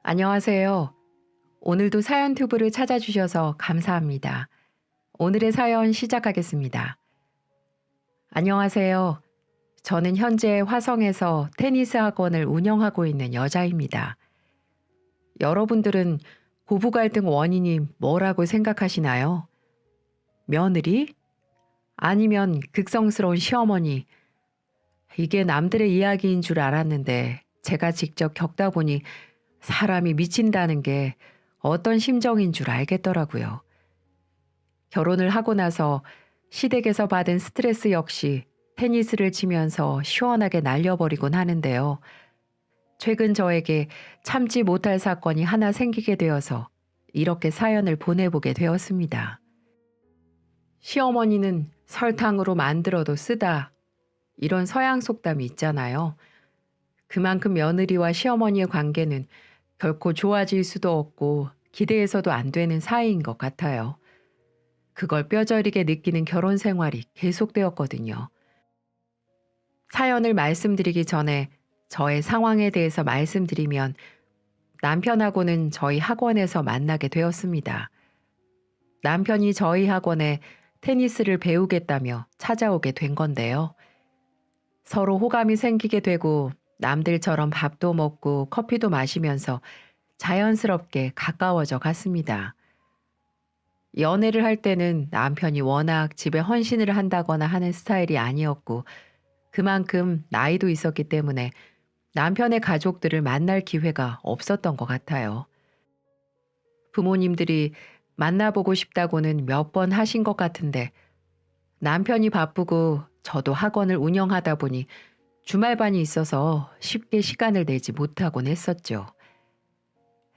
안녕하세요. 오늘도 사연 튜브를 찾아주셔서 감사합니다. 오늘의 사연 시작하겠습니다. 안녕하세요. 저는 현재 화성에서 테니스 학원을 운영하고 있는 여자입니다. 여러분들은 고부 갈등 원인이 뭐라고 생각하시나요? 며느리? 아니면 극성스러운 시어머니? 이게 남들의 이야기인 줄 알았는데 제가 직접 겪다 보니 사람이 미친다는 게 어떤 심정인 줄 알겠더라고요. 결혼을 하고 나서 시댁에서 받은 스트레스 역시 테니스를 치면서 시원하게 날려버리곤 하는데요. 최근 저에게 참지 못할 사건이 하나 생기게 되어서 이렇게 사연을 보내보게 되었습니다. 시어머니는 설탕으로 만들어도 쓰다. 이런 서양 속담이 있잖아요. 그만큼 며느리와 시어머니의 관계는 결코 좋아질 수도 없고 기대해서도 안 되는 사이인 것 같아요. 그걸 뼈저리게 느끼는 결혼 생활이 계속되었거든요. 사연을 말씀드리기 전에 저의 상황에 대해서 말씀드리면 남편하고는 저희 학원에서 만나게 되었습니다. 남편이 저희 학원에 테니스를 배우겠다며 찾아오게 된 건데요. 서로 호감이 생기게 되고 남들처럼 밥도 먹고 커피도 마시면서 자연스럽게 가까워져 갔습니다. 연애를 할 때는 남편이 워낙 집에 헌신을 한다거나 하는 스타일이 아니었고 그만큼 나이도 있었기 때문에 남편의 가족들을 만날 기회가 없었던 것 같아요. 부모님들이 만나보고 싶다고는 몇 번 하신 것 같은데 남편이 바쁘고 저도 학원을 운영하다 보니 주말반이 있어서 쉽게 시간을 내지 못하곤 했었죠.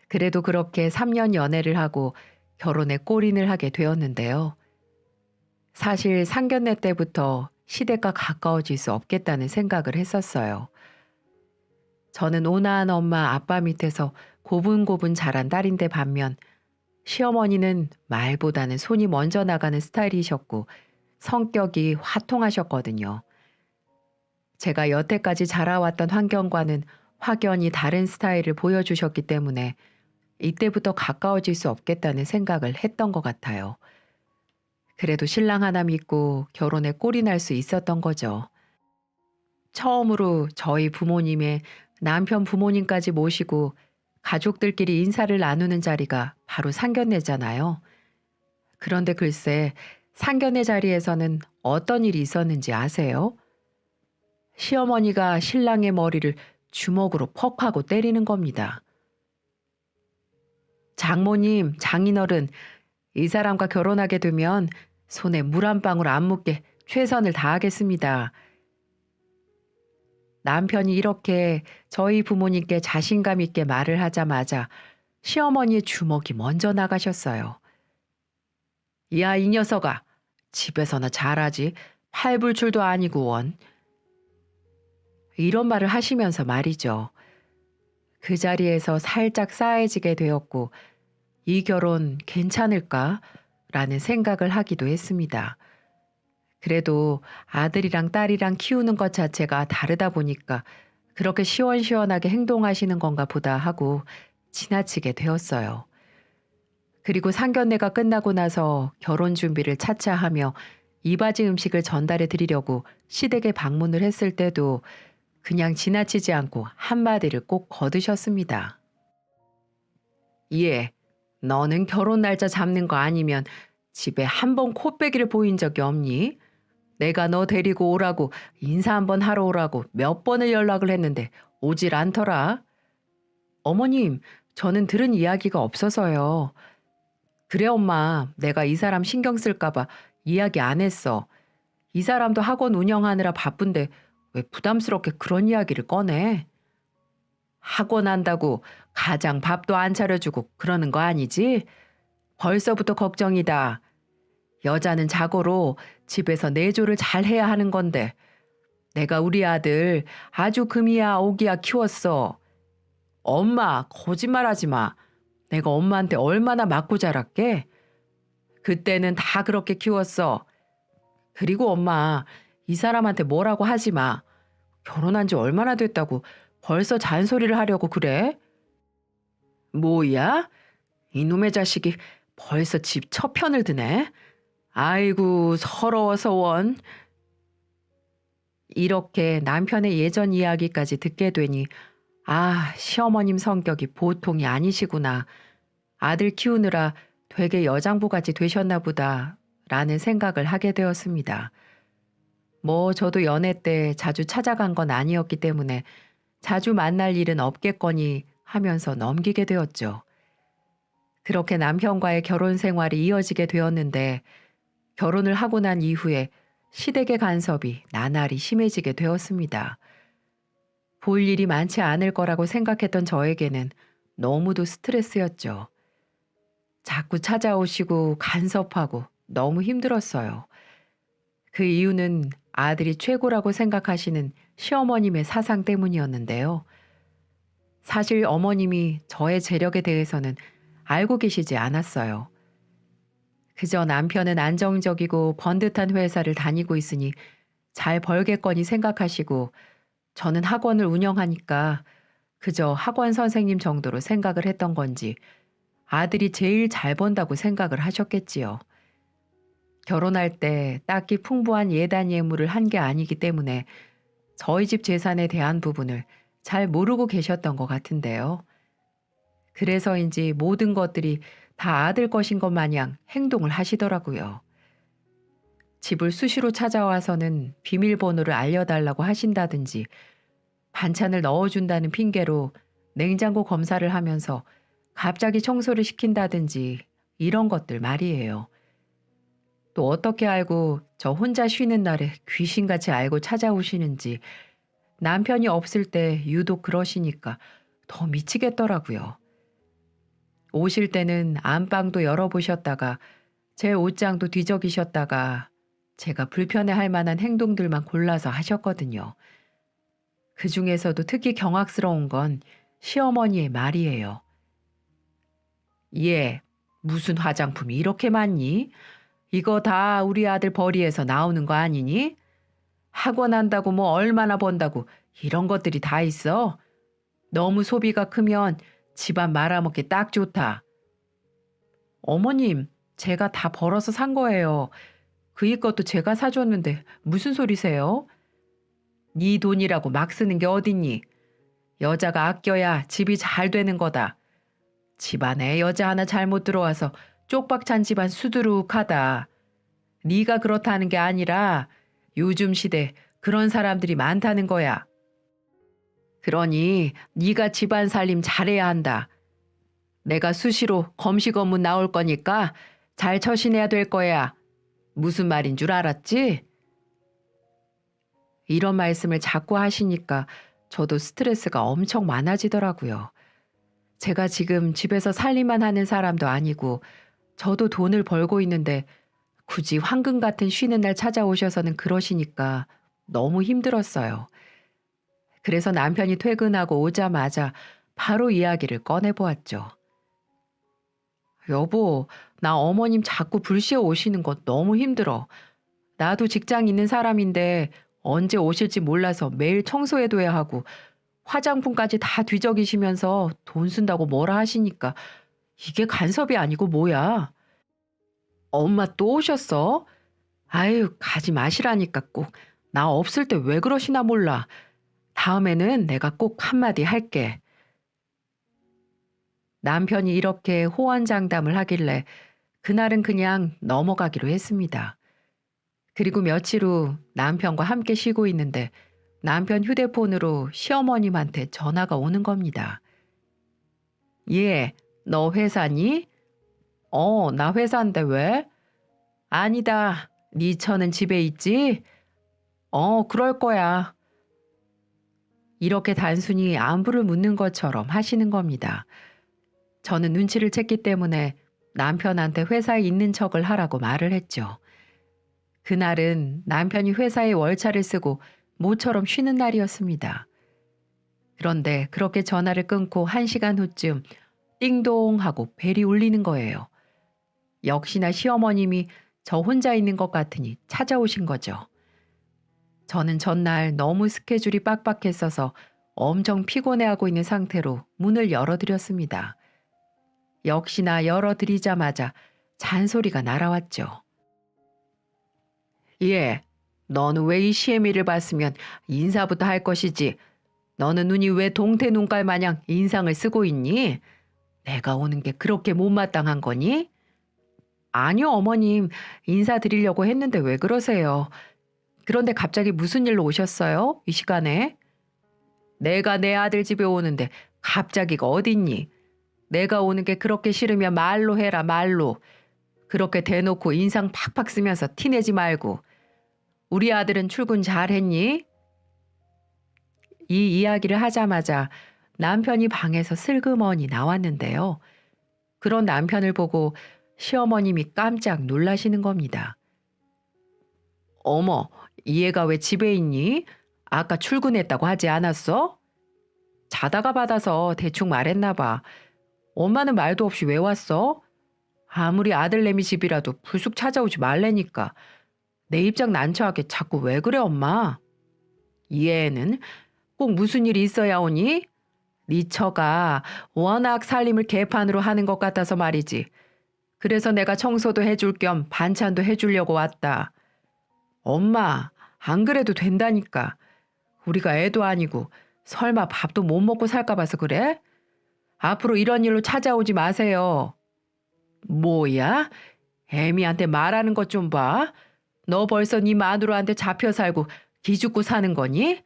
그래도 그렇게 3년 연애를 하고 결혼에 골인을 하게 되었는데요. 사실 상견례 때부터 시댁과 가까워질 수 없겠다는 생각을 했었어요. 저는 온화한 엄마 아빠 밑에서 고분고분 자란 딸인데 반면 시어머니는 말보다는 손이 먼저 나가는 스타일이셨고 성격이 화통하셨거든요. 제가 여태까지 자라왔던 환경과는 확연히 다른 스타일을 보여주셨기 때문에 이때부터 가까워질 수 없겠다는 생각을 했던 것 같아요. 그래도 신랑 하나 믿고 결혼에 꼴이 날 수 있었던 거죠. 처음으로 저희 부모님의 남편 부모님까지 모시고 가족들끼리 인사를 나누는 자리가 바로 상견례잖아요. 그런데 글쎄 상견례 자리에서는 어떤 일이 있었는지 아세요? 시어머니가 신랑의 머리를 주먹으로 퍽 하고 때리는 겁니다. 장모님, 장인어른, 이 사람과 결혼하게 되면 손에 물 한 방울 안 묻게 최선을 다하겠습니다. 남편이 이렇게 저희 부모님께 자신감 있게 말을 하자마자 시어머니의 주먹이 먼저 나가셨어요. 야, 이 녀석아. 집에서나 잘하지. 팔불출도 아니고 원. 이런 말을 하시면서 말이죠. 그 자리에서 살짝 싸해지게 되었고 이 결혼 괜찮을까? 라는 생각을 하기도 했습니다. 그래도 아들이랑 딸이랑 키우는 것 자체가 다르다 보니까 그렇게 시원시원하게 행동하시는 건가 보다 하고 지나치게 되었어요. 그리고 상견례가 끝나고 나서 결혼 준비를 차차 하며 이바지 음식을 전달해 드리려고 시댁에 방문을 했을 때도 그냥 지나치지 않고 한마디를 꼭 거두셨습니다. 예, 너는 결혼 날짜 잡는 거 아니면 집에 한 번 코빼기를 보인 적이 없니? 내가 너 데리고 오라고 인사 한번 하러 오라고 몇 번을 연락을 했는데 오질 않더라. 어머님, 저는 들은 이야기가 없어서요. 그래 엄마, 내가 이 사람 신경 쓸까 봐 이야기 안 했어. 이 사람도 학원 운영하느라 바쁜데 왜 부담스럽게 그런 이야기를 꺼내? 학원 한다고 가장 밥도 안 차려주고 그러는 거 아니지? 벌써부터 걱정이다. 여자는 자고로 집에서 내조를 잘 해야 하는 건데 내가 우리 아들 아주 금이야 오기야 키웠어. 엄마 거짓말하지 마. 내가 엄마한테 얼마나 맞고 자랐게? 그때는 다 그렇게 키웠어. 그리고 엄마 이 사람한테 뭐라고 하지 마. 결혼한 지 얼마나 됐다고 벌써 잔소리를 하려고 그래? 뭐야? 이놈의 자식이 벌써 집 첫 편을 드네. 아이고 서러워서 원. 이렇게 남편의 예전 이야기까지 듣게 되니 시어머님 성격이 보통이 아니시구나. 아들 키우느라 되게 여장부같이 되셨나 보다 라는 생각을 하게 되었습니다. 뭐 저도 연애 때 자주 찾아간 건 아니었기 때문에 자주 만날 일은 없겠거니 하면서 넘기게 되었죠. 그렇게 남편과의 결혼 생활이 이어지게 되었는데 결혼을 하고 난 이후에 시댁의 간섭이 나날이 심해지게 되었습니다. 볼 일이 많지 않을 거라고 생각했던 저에게는 너무도 스트레스였죠. 자꾸 찾아오시고 간섭하고 너무 힘들었어요. 그 이유는 아들이 최고라고 생각하시는 시어머님의 사상 때문이었는데요. 사실 어머님이 저의 재력에 대해서는 알고 계시지 않았어요. 그저 남편은 안정적이고 번듯한 회사를 다니고 있으니 잘 벌겠거니 생각하시고 저는 학원을 운영하니까 그저 학원 선생님 정도로 생각을 했던 건지 아들이 제일 잘 번다고 생각을 하셨겠지요. 결혼할 때 딱히 풍부한 예단 예물을 한 게 아니기 때문에 저희 집 재산에 대한 부분을 잘 모르고 계셨던 것 같은데요. 그래서인지 모든 것들이 다 아들 것인 것 마냥 행동을 하시더라고요. 집을 수시로 찾아와서는 비밀번호를 알려달라고 하신다든지 반찬을 넣어준다는 핑계로 냉장고 검사를 하면서 갑자기 청소를 시킨다든지 이런 것들 말이에요. 또 어떻게 알고 저 혼자 쉬는 날에 귀신같이 알고 찾아오시는지 남편이 없을 때 유독 그러시니까 더 미치겠더라고요. 오실 때는 안방도 열어보셨다가 제 옷장도 뒤적이셨다가 제가 불편해할 만한 행동들만 골라서 하셨거든요. 그 중에서도 특히 경악스러운 건 시어머니의 말이에요. 얘, 무슨 화장품이 이렇게 많니? 이거 다 우리 아들 벌이에서 나오는 거 아니니? 학원 한다고 뭐 얼마나 번다고 이런 것들이 다 있어? 너무 소비가 크면 집안 말아먹기 딱 좋다. 어머님, 제가 다 벌어서 산 거예요. 그이 것도 제가 사줬는데 무슨 소리세요? 네 돈이라고 막 쓰는 게 어딨니? 여자가 아껴야 집이 잘 되는 거다. 집안에 여자 하나 잘못 들어와서 쪽박찬 집안 수두룩하다. 네가 그렇다는 게 아니라 요즘 시대 그런 사람들이 많다는 거야. 그러니 네가 집안 살림 잘해야 한다. 내가 수시로 검시 검문 나올 거니까 잘 처신해야 될 거야. 무슨 말인 줄 알았지? 이런 말씀을 자꾸 하시니까 저도 스트레스가 엄청 많아지더라고요. 제가 지금 집에서 살림만 하는 사람도 아니고 저도 돈을 벌고 있는데 굳이 황금 같은 쉬는 날 찾아오셔서는 그러시니까 너무 힘들었어요. 그래서 남편이 퇴근하고 오자마자 바로 이야기를 꺼내보았죠. 여보, 나 어머님 자꾸 불시에 오시는 거 너무 힘들어. 나도 직장 있는 사람인데 언제 오실지 몰라서 매일 청소해둬야 하고 화장품까지 다 뒤적이시면서 돈 쓴다고 뭐라 하시니까 이게 간섭이 아니고 뭐야. 엄마 또 오셨어? 아유, 가지 마시라니까 꼭. 나 없을 때 왜 그러시나 몰라. 다음에는 내가 꼭 한마디 할게. 남편이 이렇게 호언장담을 하길래 그날은 그냥 넘어가기로 했습니다. 그리고 며칠 후 남편과 함께 쉬고 있는데 남편 휴대폰으로 시어머님한테 전화가 오는 겁니다. 얘, 너 회사니? 나 회사인데 왜? 아니다. 네 처는 집에 있지? 그럴 거야. 이렇게 단순히 안부를 묻는 것처럼 하시는 겁니다. 저는 눈치를 챘기 때문에 남편한테 회사에 있는 척을 하라고 말을 했죠. 그날은 남편이 회사에 월차를 쓰고 모처럼 쉬는 날이었습니다. 그런데 그렇게 전화를 끊고 1시간 후쯤 띵동 하고 벨이 울리는 거예요. 역시나 시어머님이 저 혼자 있는 것 같으니 찾아오신 거죠. 저는 전날 너무 스케줄이 빡빡했어서 엄청 피곤해하고 있는 상태로 문을 열어드렸습니다. 역시나 열어드리자마자 잔소리가 날아왔죠. 예, 너는 왜 이 시애미를 봤으면 인사부터 할 것이지. 너는 눈이 왜 동태 눈깔 마냥 인상을 쓰고 있니? 내가 오는 게 그렇게 못마땅한 거니? 아니요, 어머님. 인사드리려고 했는데 왜 그러세요? 그런데 갑자기 무슨 일로 오셨어요? 이 시간에? 내가 내 아들 집에 오는데 갑자기가 어딨니? 내가 오는 게 그렇게 싫으면 말로 해라, 말로. 그렇게 대놓고 인상 팍팍 쓰면서 티내지 말고. 우리 아들은 출근 잘했니? 이 이야기를 하자마자 남편이 방에서 슬그머니 나왔는데요. 그런 남편을 보고 시어머님이 깜짝 놀라시는 겁니다. 어머, 이 애가 왜 집에 있니? 아까 출근했다고 하지 않았어? 자다가 받아서 대충 말했나 봐. 엄마는 말도 없이 왜 왔어? 아무리 아들내미 집이라도 불쑥 찾아오지 말래니까. 내 입장 난처하게 자꾸 왜 그래, 엄마? 이 애는 꼭 무슨 일이 있어야 오니? 네 처가 워낙 살림을 개판으로 하는 것 같아서 말이지. 그래서 내가 청소도 해줄 겸 반찬도 해주려고 왔다. 엄마, 안 그래도 된다니까. 우리가 애도 아니고 설마 밥도 못 먹고 살까 봐서 그래? 앞으로 이런 일로 찾아오지 마세요. 뭐야? 애미한테 말하는 것 좀 봐. 너 벌써 네 마누라한테 잡혀 살고 기죽고 사는 거니?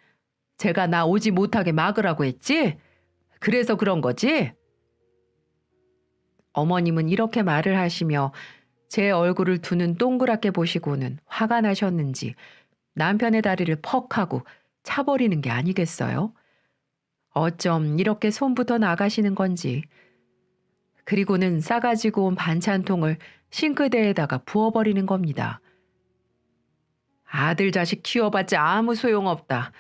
제가 나 오지 못하게 막으라고 했지? 그래서 그런 거지? 어머님은 이렇게 말을 하시며 제 얼굴을 두 눈 동그랗게 보시고는 화가 나셨는지 남편의 다리를 퍽 하고 차버리는 게 아니겠어요? 어쩜 이렇게 손부터 나가시는 건지. 그리고는 싸가지고 온 반찬통을 싱크대에다가 부어버리는 겁니다. 아들 자식 키워봤자 아무 소용없다.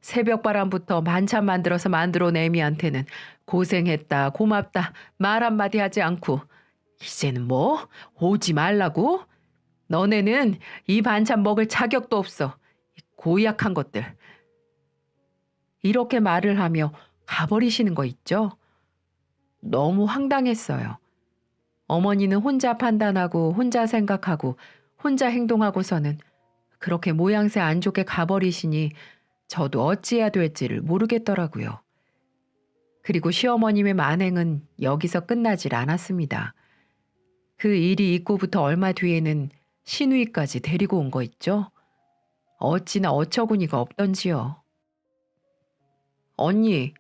새벽바람부터 반찬 만들어낸 애미한테는 고생했다, 고맙다 말 한마디 하지 않고 이제는 뭐? 오지 말라고? 너네는 이 반찬 먹을 자격도 없어. 고약한 것들. 이렇게 말을 하며 가버리시는 거 있죠? 너무 황당했어요. 어머니는 혼자 판단하고 혼자 생각하고 혼자 행동하고서는 그렇게 모양새 안 좋게 가버리시니 저도 어찌해야 될지를 모르겠더라고요. 그리고 시어머님의 만행은 여기서 끝나질 않았습니다. 그 일이 있고부터 얼마 뒤에는 시누이까지 데리고 온 거 있죠? 어찌나 어처구니가 없던지요. 언니,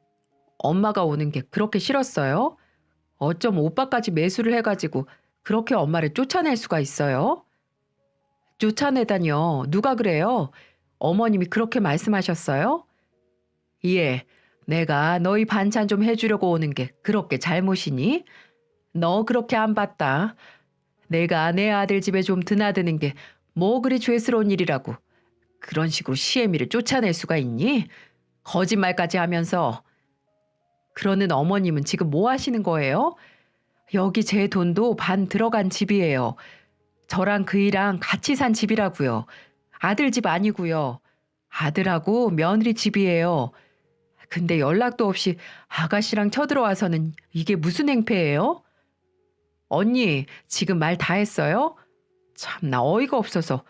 엄마가 오는 게 그렇게 싫었어요? 어쩜 오빠까지 매수를 해가지고 그렇게 엄마를 쫓아낼 수가 있어요? 쫓아내다니요. 누가 그래요? 어머님이 그렇게 말씀하셨어요? 예, 내가 너희 반찬 좀 해주려고 오는 게 그렇게 잘못이니? 너 그렇게 안 봤다. 내가 내 아들 집에 좀 드나드는 게 뭐 그리 죄스러운 일이라고. 그런 식으로 시애미를 쫓아낼 수가 있니? 거짓말까지 하면서. 그러는 어머님은 지금 뭐 하시는 거예요? 여기 제 돈도 반 들어간 집이에요. 저랑 그이랑 같이 산 집이라고요. 아들 집 아니고요. 아들하고 며느리 집이에요. 근데 연락도 없이 아가씨랑 쳐들어와서는 이게 무슨 행패예요? 언니, 지금 말 다 했어요? 참나 어이가 없어서.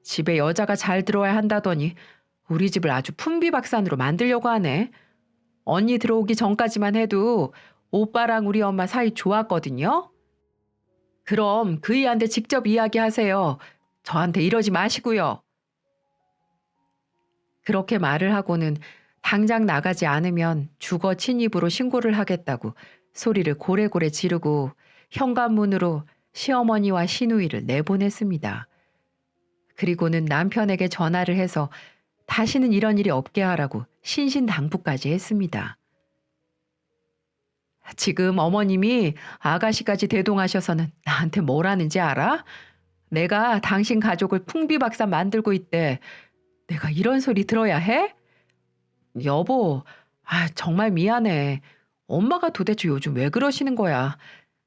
집에 여자가 잘 들어와야 한다더니 우리 집을 아주 풍비박산으로 만들려고 하네. 언니 들어오기 전까지만 해도 오빠랑 우리 엄마 사이 좋았거든요. 그럼 그이한테 직접 이야기하세요. 저한테 이러지 마시고요. 그렇게 말을 하고는 당장 나가지 않으면 주거 침입으로 신고를 하겠다고 소리를 고래고래 지르고 현관문으로 시어머니와 시누이를 내보냈습니다. 그리고는 남편에게 전화를 해서 다시는 이런 일이 없게 하라고 신신당부까지 했습니다. 지금 어머님이 아가씨까지 대동하셔서는 나한테 뭘 하는지 알아? 내가 당신 가족을 풍비박산 만들고 있대. 내가 이런 소리 들어야 해? 여보, 정말 미안해. 엄마가 도대체 요즘 왜 그러시는 거야?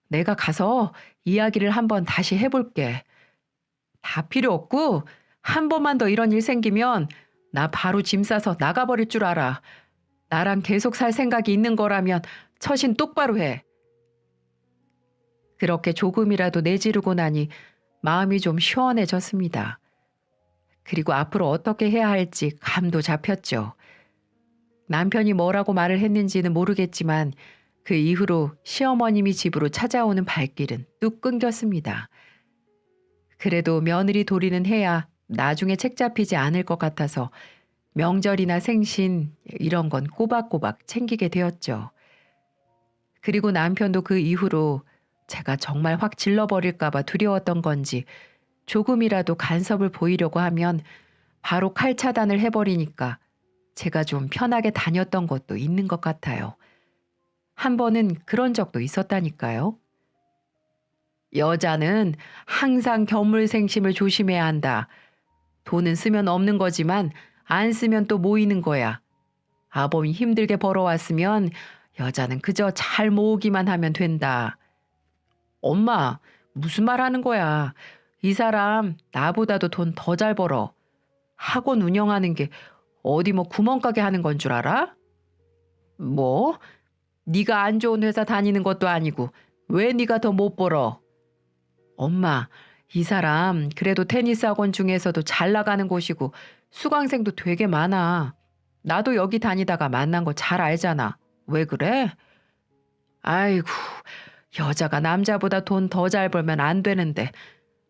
내가 가서 이야기를 한번 다시 해볼게. 다 필요 없고 한 번만 더 이런 일 생기면 나 바로 짐 싸서 나가버릴 줄 알아. 나랑 계속 살 생각이 있는 거라면 처신 똑바로 해. 그렇게 조금이라도 내지르고 나니 마음이 좀 시원해졌습니다. 그리고 앞으로 어떻게 해야 할지 감도 잡혔죠. 남편이 뭐라고 말을 했는지는 모르겠지만 그 이후로 시어머님이 집으로 찾아오는 발길은 뚝 끊겼습니다. 그래도 며느리 도리는 해야 나중에 책 잡히지 않을 것 같아서 명절이나 생신 이런 건 꼬박꼬박 챙기게 되었죠. 그리고 남편도 그 이후로 제가 정말 확 질러버릴까 봐 두려웠던 건지 조금이라도 간섭을 보이려고 하면 바로 칼 차단을 해버리니까 제가 좀 편하게 다녔던 것도 있는 것 같아요. 한 번은 그런 적도 있었다니까요. 여자는 항상 견물생심을 조심해야 한다. 돈은 쓰면 없는 거지만 안 쓰면 또 모이는 거야. 아범이 힘들게 벌어왔으면 여자는 그저 잘 모으기만 하면 된다. 엄마, 무슨 말 하는 거야? 이 사람 나보다도 돈 더 잘 벌어. 학원 운영하는 게 어디 뭐 구멍가게 하는 건 줄 알아? 뭐? 네가 안 좋은 회사 다니는 것도 아니고 왜 네가 더 못 벌어? 엄마, 이 사람 그래도 테니스 학원 중에서도 잘 나가는 곳이고 수강생도 되게 많아. 나도 여기 다니다가 만난 거 잘 알잖아. 왜 그래? 아이고, 여자가 남자보다 돈 더 잘 벌면 안 되는데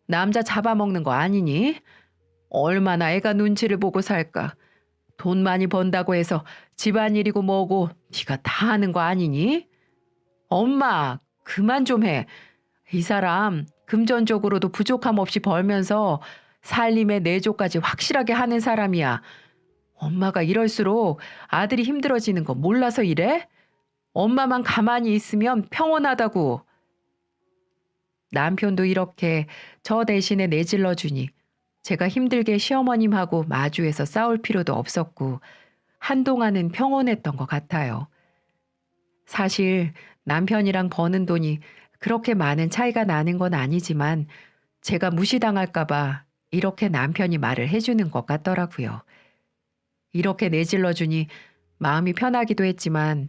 남자 잡아먹는 거 아니니? 얼마나 애가 눈치를 보고 살까? 돈 많이 번다고 해서 집안일이고 뭐고 네가 다 하는 거 아니니? 엄마, 그만 좀 해. 이 사람 금전적으로도 부족함 없이 벌면서 살림의 내조까지 확실하게 하는 사람이야. 엄마가 이럴수록 아들이 힘들어지는 거 몰라서 이래? 엄마만 가만히 있으면 평온하다고. 남편도 이렇게 저 대신에 내질러 주니 제가 힘들게 시어머님하고 마주해서 싸울 필요도 없었고 한동안은 평온했던 것 같아요. 사실 남편이랑 버는 돈이 그렇게 많은 차이가 나는 건 아니지만 제가 무시당할까봐 이렇게 남편이 말을 해주는 것 같더라고요. 이렇게 내질러 주니 마음이 편하기도 했지만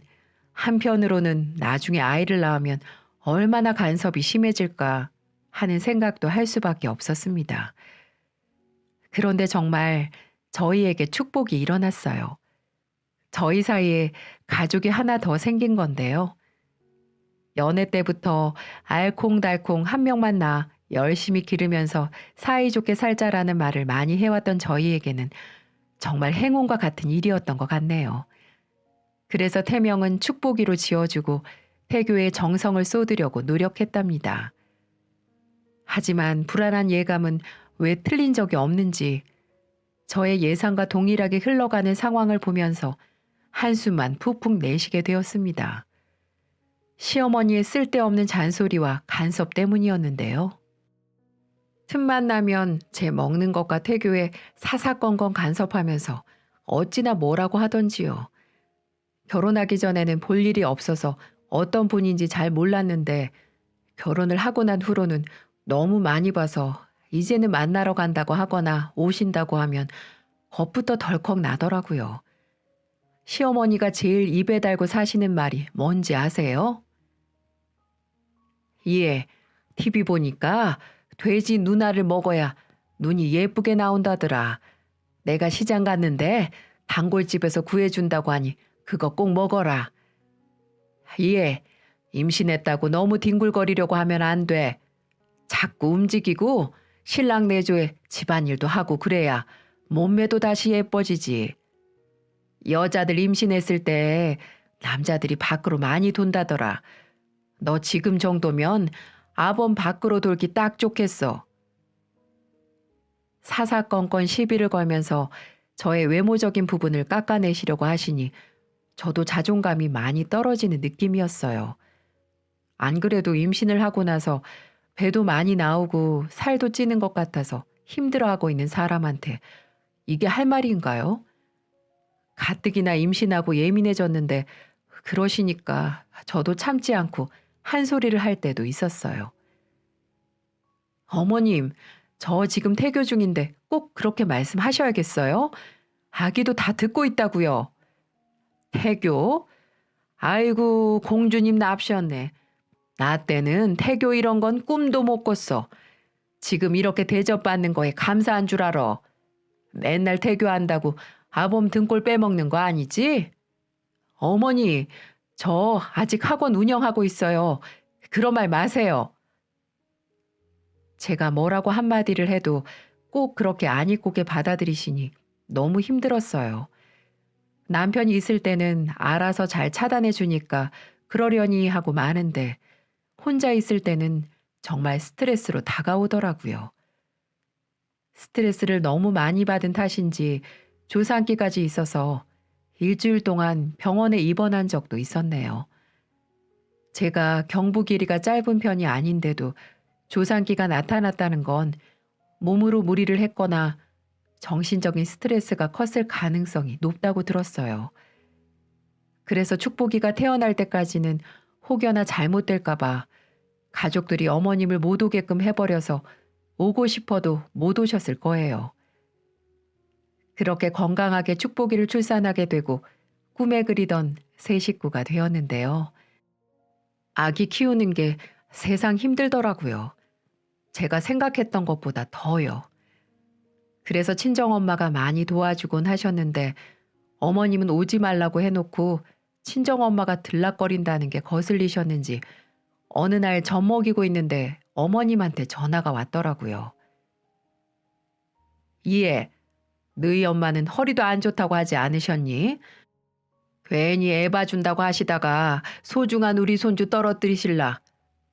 한편으로는 나중에 아이를 낳으면 얼마나 간섭이 심해질까 하는 생각도 할 수밖에 없었습니다. 그런데 정말 저희에게 축복이 일어났어요. 저희 사이에 가족이 하나 더 생긴 건데요. 연애 때부터 알콩달콩 한 명만 낳아 열심히 기르면서 사이좋게 살자라는 말을 많이 해왔던 저희에게는 정말 행운과 같은 일이었던 것 같네요. 그래서 태명은 축복이로 지어주고 태교에 정성을 쏟으려고 노력했답니다. 하지만 불안한 예감은 왜 틀린 적이 없는지 저의 예상과 동일하게 흘러가는 상황을 보면서 한숨만 푹푹 내쉬게 되었습니다. 시어머니의 쓸데없는 잔소리와 간섭 때문이었는데요. 틈만 나면 제 먹는 것과 태교에 사사건건 간섭하면서 어찌나 뭐라고 하던지요. 결혼하기 전에는 볼 일이 없어서 어떤 분인지 잘 몰랐는데 결혼을 하고 난 후로는 너무 많이 봐서 이제는 만나러 간다고 하거나 오신다고 하면 겁부터 덜컥 나더라고요. 시어머니가 제일 입에 달고 사시는 말이 뭔지 아세요? 예, TV 보니까 돼지 누나를 먹어야 눈이 예쁘게 나온다더라. 내가 시장 갔는데 단골집에서 구해준다고 하니 그거 꼭 먹어라. 예, 임신했다고 너무 뒹굴거리려고 하면 안 돼. 자꾸 움직이고 신랑 내조에 집안일도 하고 그래야 몸매도 다시 예뻐지지. 여자들 임신했을 때 남자들이 밖으로 많이 돈다더라. 너 지금 정도면 아범 밖으로 돌기 딱 좋겠어. 사사건건 시비를 걸면서 저의 외모적인 부분을 깎아내시려고 하시니 저도 자존감이 많이 떨어지는 느낌이었어요. 안 그래도 임신을 하고 나서 배도 많이 나오고 살도 찌는 것 같아서 힘들어하고 있는 사람한테 이게 할 말인가요? 가뜩이나 임신하고 예민해졌는데 그러시니까 저도 참지 않고 한 소리를 할 때도 있었어요. 어머님, 저 지금 태교 중인데 꼭 그렇게 말씀하셔야겠어요? 아기도 다 듣고 있다고요. 태교? 아이고, 공주님 납셨네. 나 때는 태교 이런 건 꿈도 못 꿨어. 지금 이렇게 대접받는 거에 감사한 줄 알아. 맨날 태교한다고 아범 등골 빼먹는 거 아니지? 어머니, 저 아직 학원 운영하고 있어요. 그런 말 마세요. 제가 뭐라고 한마디를 해도 꼭 그렇게 안 이쁘게 받아들이시니 너무 힘들었어요. 남편이 있을 때는 알아서 잘 차단해 주니까 그러려니 하고 마는데 혼자 있을 때는 정말 스트레스로 다가오더라고요. 스트레스를 너무 많이 받은 탓인지 조산기까지 있어서 일주일 동안 병원에 입원한 적도 있었네요. 제가 경부 길이가 짧은 편이 아닌데도 조산기가 나타났다는 건 몸으로 무리를 했거나 정신적인 스트레스가 컸을 가능성이 높다고 들었어요. 그래서 축복이가 태어날 때까지는 혹여나 잘못될까봐 가족들이 어머님을 못 오게끔 해버려서 오고 싶어도 못 오셨을 거예요. 그렇게 건강하게 축복이를 출산하게 되고 꿈에 그리던 새 식구가 되었는데요. 아기 키우는 게 세상 힘들더라고요. 제가 생각했던 것보다 더요. 그래서 친정엄마가 많이 도와주곤 하셨는데 어머님은 오지 말라고 해놓고 친정엄마가 들락거린다는 게 거슬리셨는지 어느 날 젖 먹이고 있는데 어머님한테 전화가 왔더라고요. 이해, 너희 엄마는 허리도 안 좋다고 하지 않으셨니? 괜히 애 봐준다고 하시다가 소중한 우리 손주 떨어뜨리실라.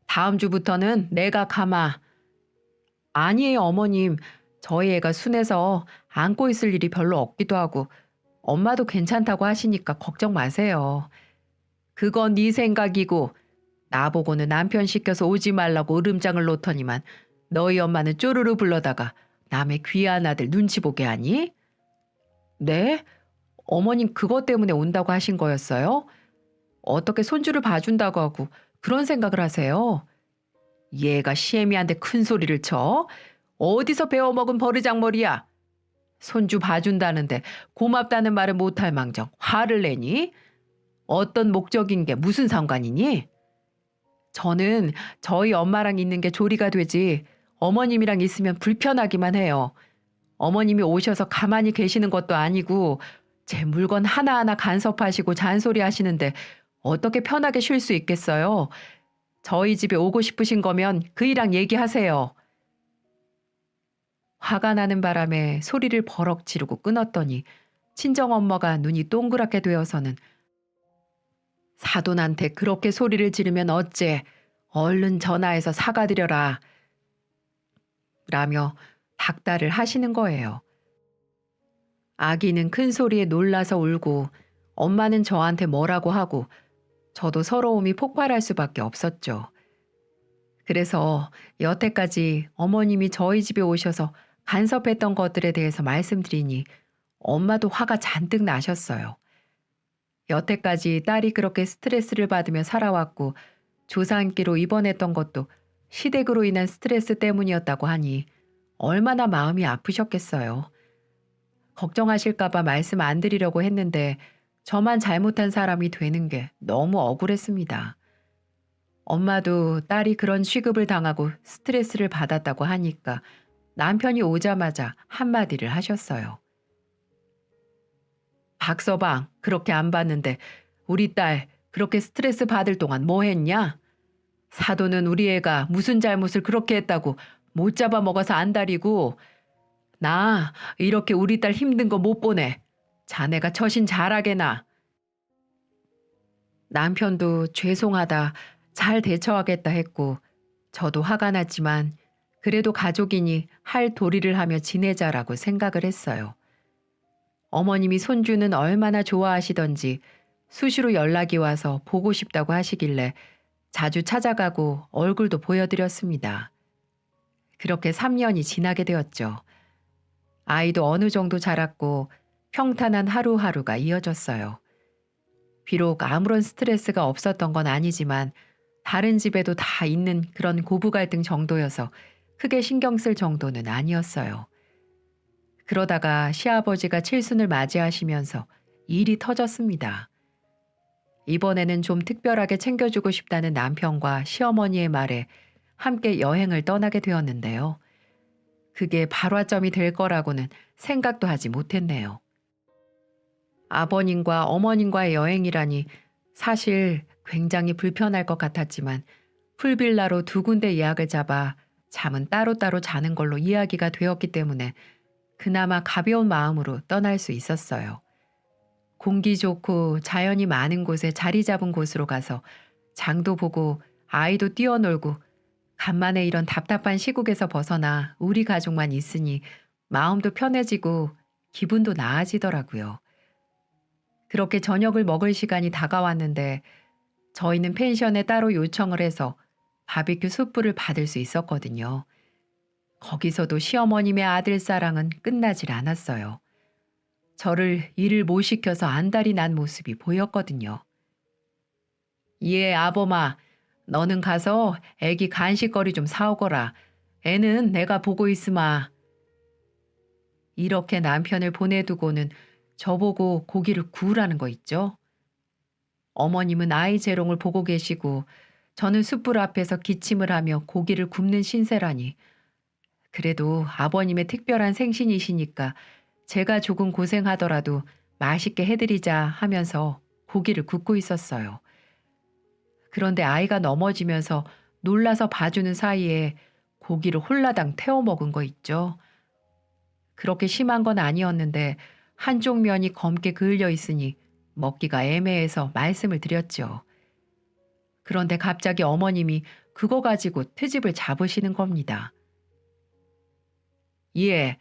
다음 주부터는 내가 가마. 아니에요, 어머님. 저희 애가 순해서 안고 있을 일이 별로 없기도 하고 엄마도 괜찮다고 하시니까 걱정 마세요. 그건 네 생각이고 나보고는 남편 시켜서 오지 말라고 으름장을 놓더니만 너희 엄마는 쪼르르 불러다가 남의 귀한 아들 눈치 보게 하니? 네? 어머님 그것 때문에 온다고 하신 거였어요? 어떻게 손주를 봐준다고 하고 그런 생각을 하세요? 얘가 시애미한테 큰 소리를 쳐? 어디서 배워먹은 버르장머리야? 손주 봐준다는데 고맙다는 말을 못할 망정 화를 내니? 어떤 목적인 게 무슨 상관이니? 저는 저희 엄마랑 있는 게 조리가 되지 어머님이랑 있으면 불편하기만 해요. 어머님이 오셔서 가만히 계시는 것도 아니고 제 물건 하나하나 간섭하시고 잔소리 하시는데 어떻게 편하게 쉴 수 있겠어요? 저희 집에 오고 싶으신 거면 그이랑 얘기하세요. 화가 나는 바람에 소리를 버럭 지르고 끊었더니 친정엄마가 눈이 동그랗게 되어서는 사돈한테 그렇게 소리를 지르면 어째 얼른 전화해서 사과드려라 라며 닥달을 하시는 거예요. 아기는 큰 소리에 놀라서 울고 엄마는 저한테 뭐라고 하고 저도 서러움이 폭발할 수밖에 없었죠. 그래서 여태까지 어머님이 저희 집에 오셔서 간섭했던 것들에 대해서 말씀드리니 엄마도 화가 잔뜩 나셨어요. 여태까지 딸이 그렇게 스트레스를 받으며 살아왔고 조산기로 입원했던 것도 시댁으로 인한 스트레스 때문이었다고 하니 얼마나 마음이 아프셨겠어요. 걱정하실까봐 말씀 안 드리려고 했는데 저만 잘못한 사람이 되는 게 너무 억울했습니다. 엄마도 딸이 그런 취급을 당하고 스트레스를 받았다고 하니까 남편이 오자마자 한마디를 하셨어요. 박서방, 그렇게 안 봤는데 우리 딸 그렇게 스트레스 받을 동안 뭐 했냐? 사돈은 우리 애가 무슨 잘못을 그렇게 했다고 못 잡아먹어서 안달이고 나 이렇게 우리 딸 힘든 거 못 보내. 자네가 처신 잘하게나. 남편도 죄송하다, 잘 대처하겠다 했고 저도 화가 났지만 그래도 가족이니 할 도리를 하며 지내자라고 생각을 했어요. 어머님이 손주는 얼마나 좋아하시던지 수시로 연락이 와서 보고 싶다고 하시길래 자주 찾아가고 얼굴도 보여드렸습니다. 그렇게 3년이 지나게 되었죠. 아이도 어느 정도 자랐고 평탄한 하루하루가 이어졌어요. 비록 아무런 스트레스가 없었던 건 아니지만 다른 집에도 다 있는 그런 고부 갈등 정도여서 크게 신경 쓸 정도는 아니었어요. 그러다가 시아버지가 칠순을 맞이하시면서 일이 터졌습니다. 이번에는 좀 특별하게 챙겨주고 싶다는 남편과 시어머니의 말에 함께 여행을 떠나게 되었는데요. 그게 발화점이 될 거라고는 생각도 하지 못했네요. 아버님과 어머님과의 여행이라니 사실 굉장히 불편할 것 같았지만 풀빌라로 두 군데 예약을 잡아 잠은 따로따로 자는 걸로 이야기가 되었기 때문에 그나마 가벼운 마음으로 떠날 수 있었어요. 공기 좋고 자연이 많은 곳에 자리 잡은 곳으로 가서 장도 보고 아이도 뛰어놀고 간만에 이런 답답한 시국에서 벗어나 우리 가족만 있으니 마음도 편해지고 기분도 나아지더라고요. 그렇게 저녁을 먹을 시간이 다가왔는데 저희는 펜션에 따로 요청을 해서 바비큐 숯불을 받을 수 있었거든요. 거기서도 시어머님의 아들 사랑은 끝나질 않았어요. 저를 일을 못 시켜서 안달이 난 모습이 보였거든요. 예, 아범아, 너는 가서 애기 간식거리 좀 사오거라. 애는 내가 보고 있으마. 이렇게 남편을 보내두고는 저보고 고기를 구우라는 거 있죠? 어머님은 아이 재롱을 보고 계시고 저는 숯불 앞에서 기침을 하며 고기를 굽는 신세라니. 그래도 아버님의 특별한 생신이시니까 제가 조금 고생하더라도 맛있게 해드리자 하면서 고기를 굽고 있었어요. 그런데 아이가 넘어지면서 놀라서 봐주는 사이에 고기를 홀라당 태워 먹은 거 있죠. 그렇게 심한 건 아니었는데 한쪽 면이 검게 그을려 있으니 먹기가 애매해서 말씀을 드렸죠. 그런데 갑자기 어머님이 그거 가지고 트집을 잡으시는 겁니다. 예,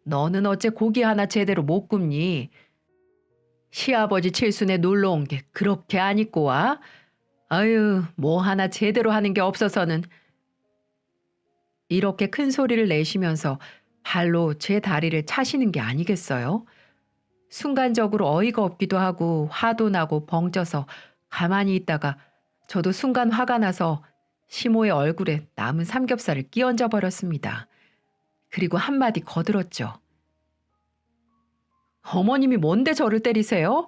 너는 어째 고기 하나 제대로 못 굽니? 시아버지 칠순에 놀러 온 게 그렇게 안 입고 와? 아유, 뭐 하나 제대로 하는 게 없어서는. 이렇게 큰 소리를 내시면서 발로 제 다리를 차시는 게 아니겠어요? 순간적으로 어이가 없기도 하고 화도 나고 벙쪄서 가만히 있다가 저도 순간 화가 나서 시모의 얼굴에 남은 삼겹살을 끼얹어 버렸습니다. 그리고 한마디 거들었죠. 어머님이 뭔데 저를 때리세요?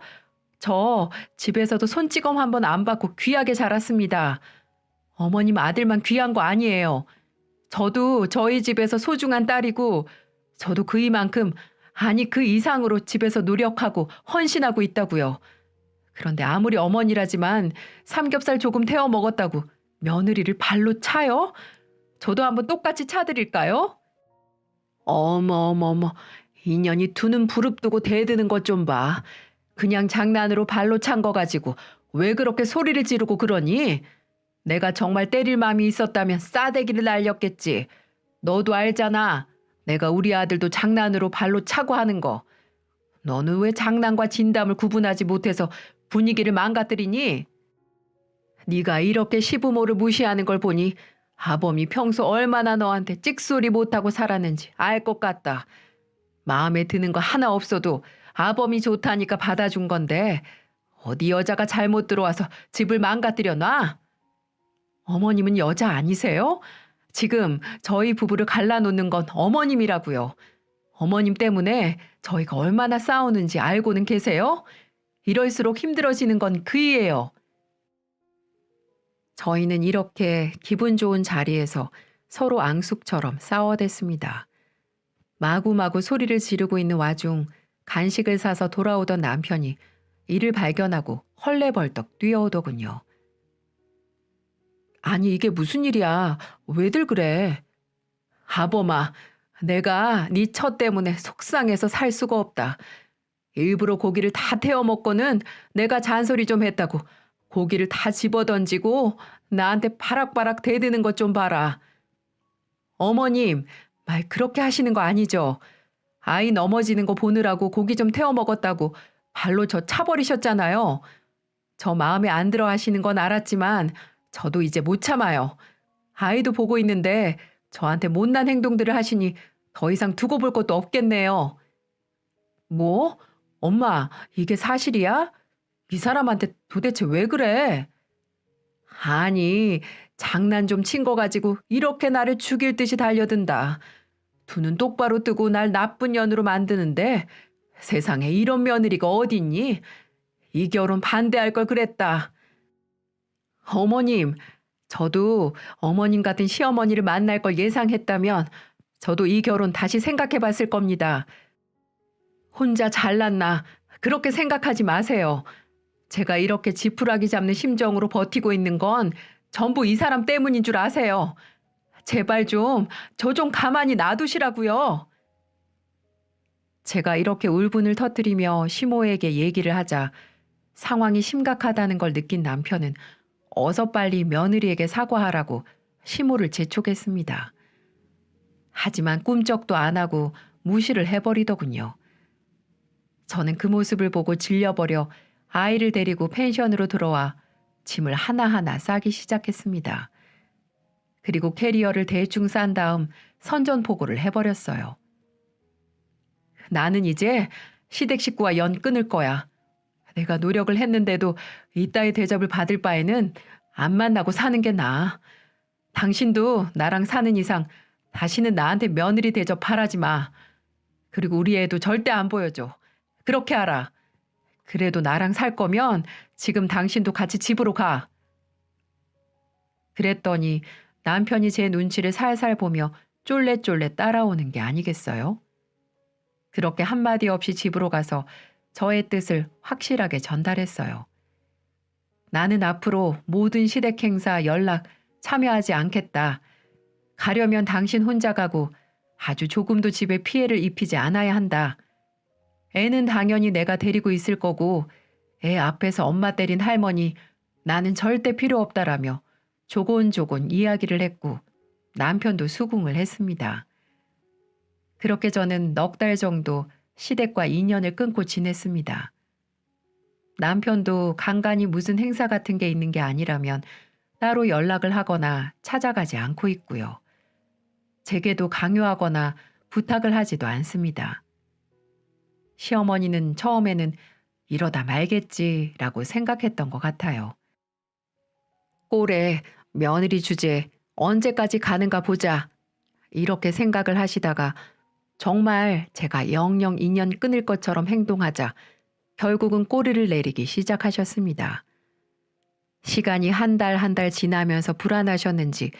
저 집에서도 손찌검 한 번 안 받고 귀하게 자랐습니다. 어머님 아들만 귀한 거 아니에요. 저도 저희 집에서 소중한 딸이고 저도 그 이만큼 아니 그 이상으로 집에서 노력하고 헌신하고 있다고요. 그런데 아무리 어머니라지만 삼겹살 조금 태워 먹었다고 며느리를 발로 차요? 저도 한번 똑같이 차드릴까요? 어머어머어머, 인연이 두 눈 부릅뜨고 대드는 것 좀 봐. 그냥 장난으로 발로 찬 거 가지고 왜 그렇게 소리를 지르고 그러니? 내가 정말 때릴 마음이 있었다면 싸대기를 날렸겠지. 너도 알잖아. 내가 우리 아들도 장난으로 발로 차고 하는 거. 너는 왜 장난과 진담을 구분하지 못해서 분위기를 망가뜨리니? 네가 이렇게 시부모를 무시하는 걸 보니 아범이 평소 얼마나 너한테 찍소리 못하고 살았는지 알 것 같다. 마음에 드는 거 하나 없어도 아범이 좋다니까 받아준 건데 어디 여자가 잘못 들어와서 집을 망가뜨려 놔? 어머님은 여자 아니세요? 지금 저희 부부를 갈라놓는 건 어머님이라고요. 어머님 때문에 저희가 얼마나 싸우는지 알고는 계세요? 이럴수록 힘들어지는 건 그이예요. 저희는 이렇게 기분 좋은 자리에서 서로 앙숙처럼 싸워댔습니다. 마구마구 소리를 지르고 있는 와중 간식을 사서 돌아오던 남편이 이를 발견하고 헐레벌떡 뛰어오더군요. 아니 이게 무슨 일이야? 왜들 그래? 아범아, 내가 네 처 때문에 속상해서 살 수가 없다. 일부러 고기를 다 태워 먹고는 내가 잔소리 좀 했다고 고기를 다 집어던지고 나한테 바락바락 대드는 것 좀 봐라. 어머님, 말 그렇게 하시는 거 아니죠? 아이 넘어지는 거 보느라고 고기 좀 태워 먹었다고 발로 저 차버리셨잖아요. 저 마음에 안 들어 하시는 건 알았지만 저도 이제 못 참아요. 아이도 보고 있는데 저한테 못난 행동들을 하시니 더 이상 두고 볼 것도 없겠네요. 뭐? 엄마, 이게 사실이야? 이 사람한테 도대체 왜 그래? 아니, 장난 좀 친 거 가지고 이렇게 나를 죽일 듯이 달려든다. 두 눈 똑바로 뜨고 날 나쁜 년으로 만드는데 세상에 이런 며느리가 어딨니? 이 결혼 반대할 걸 그랬다. 어머님, 저도 어머님 같은 시어머니를 만날 걸 예상했다면 저도 이 결혼 다시 생각해 봤을 겁니다. 혼자 잘났나 그렇게 생각하지 마세요. 제가 이렇게 지푸라기 잡는 심정으로 버티고 있는 건 전부 이 사람 때문인 줄 아세요. 제발 좀 저 좀 가만히 놔두시라고요. 제가 이렇게 울분을 터뜨리며 시모에게 얘기를 하자 상황이 심각하다는 걸 느낀 남편은 어서 빨리 며느리에게 사과하라고 시모를 재촉했습니다. 하지만 꿈쩍도 안 하고 무시를 해버리더군요. 저는 그 모습을 보고 질려버려 아이를 데리고 펜션으로 들어와 짐을 하나하나 싸기 시작했습니다. 그리고 캐리어를 대충 싼 다음 선전포고를 해버렸어요. 나는 이제 시댁 식구와 연 끊을 거야. 내가 노력을 했는데도 이따의 대접을 받을 바에는 안 만나고 사는 게 나아. 당신도 나랑 사는 이상 다시는 나한테 며느리 대접 바라지 마. 그리고 우리 애도 절대 안 보여줘. 그렇게 하라. 그래도 나랑 살 거면 지금 당신도 같이 집으로 가. 그랬더니 남편이 제 눈치를 살살 보며 쫄래쫄래 따라오는 게 아니겠어요? 그렇게 한마디 없이 집으로 가서 저의 뜻을 확실하게 전달했어요. 나는 앞으로 모든 시댁 행사 연락 참여하지 않겠다. 가려면 당신 혼자 가고 아주 조금도 집에 피해를 입히지 않아야 한다. 애는 당연히 내가 데리고 있을 거고 애 앞에서 엄마 때린 할머니 나는 절대 필요 없다라며 조곤조곤 이야기를 했고 남편도 수긍을 했습니다. 그렇게 저는 넉 달 정도 시댁과 인연을 끊고 지냈습니다. 남편도 간간히 무슨 행사 같은 게 있는 게 아니라면 따로 연락을 하거나 찾아가지 않고 있고요. 제게도 강요하거나 부탁을 하지도 않습니다. 시어머니는 처음에는 이러다 말겠지라고 생각했던 것 같아요. 꼴에 며느리 주제 언제까지 가는가 보자 이렇게 생각을 하시다가 정말 제가 영영 인연 끊을 것처럼 행동하자 결국은 꼬리를 내리기 시작하셨습니다. 시간이 한 달 지나면서 불안하셨는지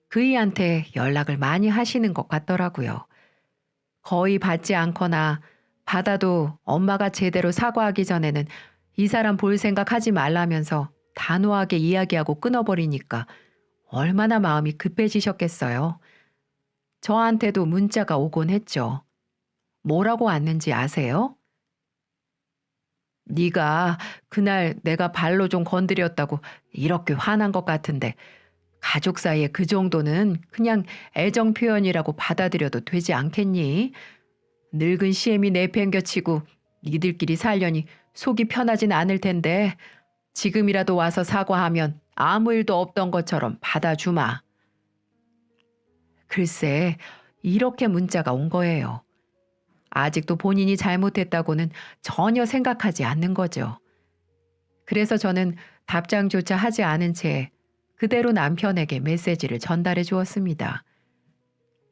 그이한테 연락을 많이 하시는 것 같더라고요. 거의 받지 않거나 받아도 엄마가 제대로 사과하기 전에는 이 사람 볼 생각 하지 말라면서 단호하게 이야기하고 끊어버리니까 얼마나 마음이 급해지셨겠어요. 저한테도 문자가 오곤 했죠. 뭐라고 왔는지 아세요? 네가 그날 내가 발로 좀 건드렸다고 이렇게 화난 것 같은데 가족 사이에 그 정도는 그냥 애정 표현이라고 받아들여도 되지 않겠니? 늙은 시애미 내팽겨치고 니들끼리 살려니 속이 편하진 않을 텐데 지금이라도 와서 사과하면 아무 일도 없던 것처럼 받아주마. 글쎄, 이렇게 문자가 온 거예요. 아직도 본인이 잘못했다고는 전혀 생각하지 않는 거죠. 그래서 저는 답장조차 하지 않은 채 그대로 남편에게 메시지를 전달해 주었습니다.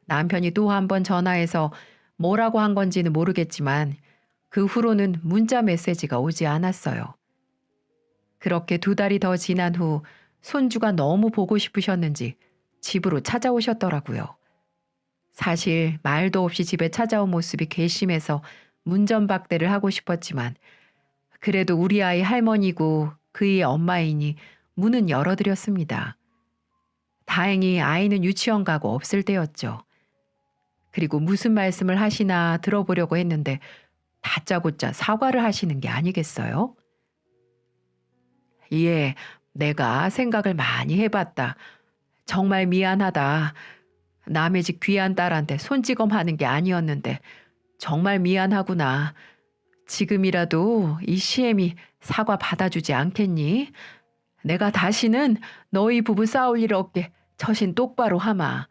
남편이 또 한 번 전화해서 뭐라고 한 건지는 모르겠지만 그 후로는 문자 메시지가 오지 않았어요. 그렇게 2달이 더 지난 후 손주가 너무 보고 싶으셨는지 집으로 찾아오셨더라고요. 사실 말도 없이 집에 찾아온 모습이 괘씸해서 문전박대를 하고 싶었지만 그래도 우리 아이 할머니고 그의 엄마이니 문은 열어드렸습니다. 다행히 아이는 유치원 가고 없을 때였죠. 그리고 무슨 말씀을 하시나 들어보려고 했는데 다짜고짜 사과를 하시는 게 아니겠어요? 예, 내가 생각을 많이 해봤다. 정말 미안하다. 남의 집 귀한 딸한테 손찌검하는 게 아니었는데 정말 미안하구나. 지금이라도 이 시애미 사과 받아주지 않겠니? 내가 다시는 너희 부부 싸울 일 없게 처신 똑바로 하마.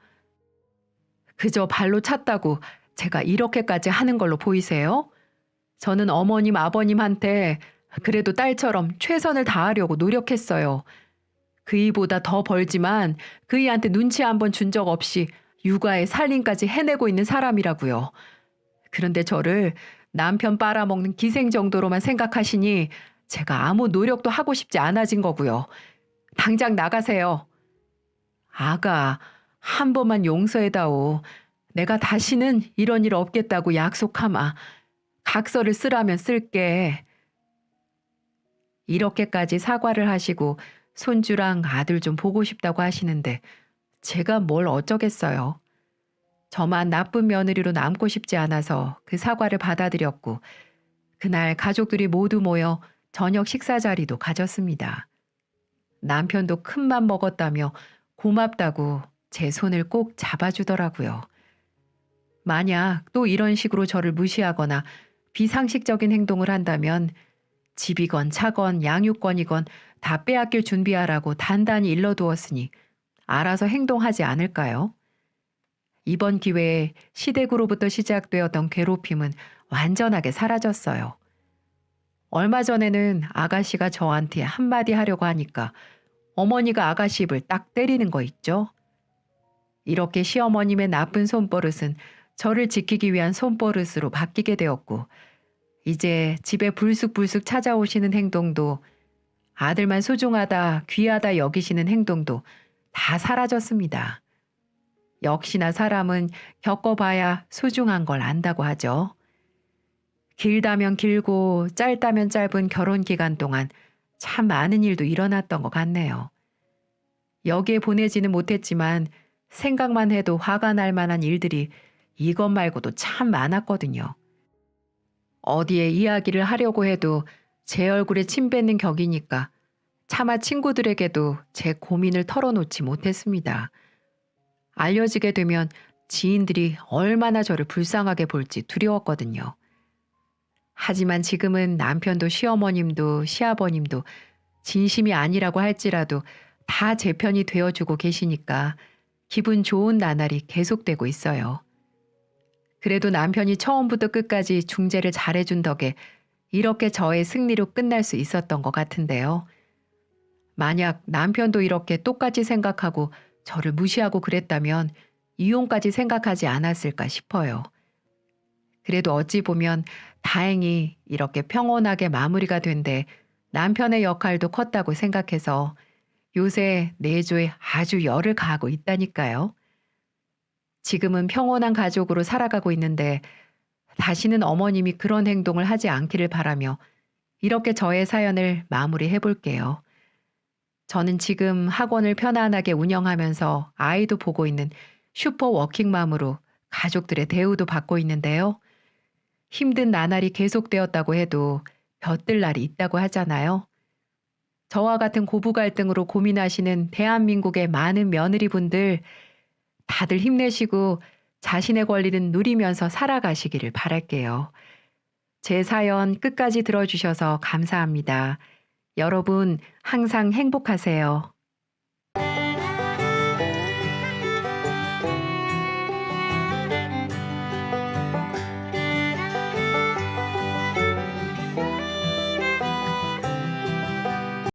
그저 발로 찼다고 제가 이렇게까지 하는 걸로 보이세요? 저는 어머님 아버님한테 그래도 딸처럼 최선을 다하려고 노력했어요. 그이보다 더 벌지만 그이한테 눈치 한번 준 적 없이 육아에 살림까지 해내고 있는 사람이라고요. 그런데 저를 남편 빨아먹는 기생 정도로만 생각하시니 제가 아무 노력도 하고 싶지 않아진 거고요. 당장 나가세요. 아가, 한 번만 용서해다오. 내가 다시는 이런 일 없겠다고 약속하마. 각서를 쓰라면 쓸게. 이렇게까지 사과를 하시고 손주랑 아들 좀 보고 싶다고 하시는데 제가 뭘 어쩌겠어요. 저만 나쁜 며느리로 남고 싶지 않아서 그 사과를 받아들였고 그날 가족들이 모두 모여 저녁 식사 자리도 가졌습니다. 남편도 큰맘 먹었다며 고맙다고 제 손을 꼭 잡아주더라고요. 만약 또 이런 식으로 저를 무시하거나 비상식적인 행동을 한다면 집이건 차건 양육권이건 다 빼앗길 준비하라고 단단히 일러두었으니 알아서 행동하지 않을까요? 이번 기회에 시댁으로부터 시작되었던 괴롭힘은 완전하게 사라졌어요. 얼마 전에는 아가씨가 저한테 한마디 하려고 하니까 어머니가 아가씨 입을 딱 때리는 거 있죠? 이렇게 시어머님의 나쁜 손버릇은 저를 지키기 위한 손버릇으로 바뀌게 되었고 이제 집에 불쑥불쑥 찾아오시는 행동도 아들만 소중하다, 귀하다 여기시는 행동도 다 사라졌습니다. 역시나 사람은 겪어봐야 소중한 걸 안다고 하죠. 길다면 길고 짧다면 짧은 결혼 기간 동안 참 많은 일도 일어났던 것 같네요. 여기에 보내지는 못했지만 생각만 해도 화가 날 만한 일들이 이것 말고도 참 많았거든요. 어디에 이야기를 하려고 해도 제 얼굴에 침 뱉는 격이니까 차마 친구들에게도 제 고민을 털어놓지 못했습니다. 알려지게 되면 지인들이 얼마나 저를 불쌍하게 볼지 두려웠거든요. 하지만 지금은 남편도 시어머님도 시아버님도 진심이 아니라고 할지라도 다 제 편이 되어주고 계시니까 기분 좋은 나날이 계속되고 있어요. 그래도 남편이 처음부터 끝까지 중재를 잘해준 덕에 이렇게 저의 승리로 끝날 수 있었던 것 같은데요. 만약 남편도 이렇게 똑같이 생각하고 저를 무시하고 그랬다면 이혼까지 생각하지 않았을까 싶어요. 그래도 어찌 보면 다행히 이렇게 평온하게 마무리가 된데 남편의 역할도 컸다고 생각해서 요새 내조에 아주 열을 가하고 있다니까요. 지금은 평온한 가족으로 살아가고 있는데 다시는 어머님이 그런 행동을 하지 않기를 바라며 이렇게 저의 사연을 마무리해 볼게요. 저는 지금 학원을 편안하게 운영하면서 아이도 보고 있는 슈퍼 워킹맘으로 가족들의 대우도 받고 있는데요. 힘든 나날이 계속되었다고 해도 볕들 날이 있다고 하잖아요. 저와 같은 고부 갈등으로 고민하시는 대한민국의 많은 며느리분들 다들 힘내시고 자신의 권리는 누리면서 살아가시기를 바랄게요. 제 사연 끝까지 들어주셔서 감사합니다. 여러분 항상 행복하세요.